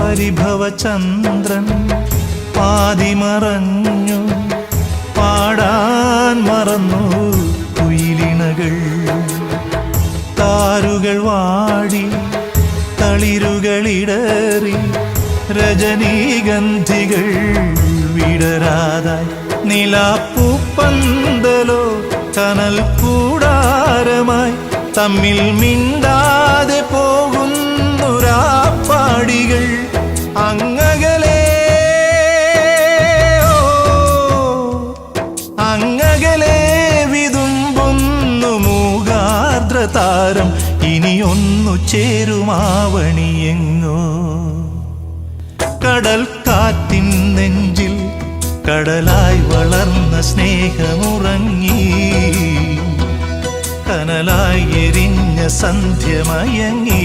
പരിഭവചന്ദ്രൻ പാതിമറഞ്ഞു, പാടാൻ മറന്നു കുയിലിണകൾ. താരുകൾ വാടി തളിരുകളിടറി രജനീഗന്ധികൾ വിടരാതായി. നിലാപ്പൂപ്പന്തലോ കനൽ കൂടാരമായി തമ്മിൽ മിണ്ടാതെ പോകുന്നൊരാപ്പാടികൾ. അങ്ങകലെ അങ്ങകലെ വിതുമ്പുന്നു മൂകാർദ്രതാരം. ഇനിയൊന്നു ചേരുമാവണിയെങ്ങോ. കടൽ കാറ്റിൻ നെഞ്ചിൽ കടലായി വളർന്ന സ്നേഹമുറങ്ങി, കനലായി എരിഞ്ഞ സന്ധ്യമയങ്ങി.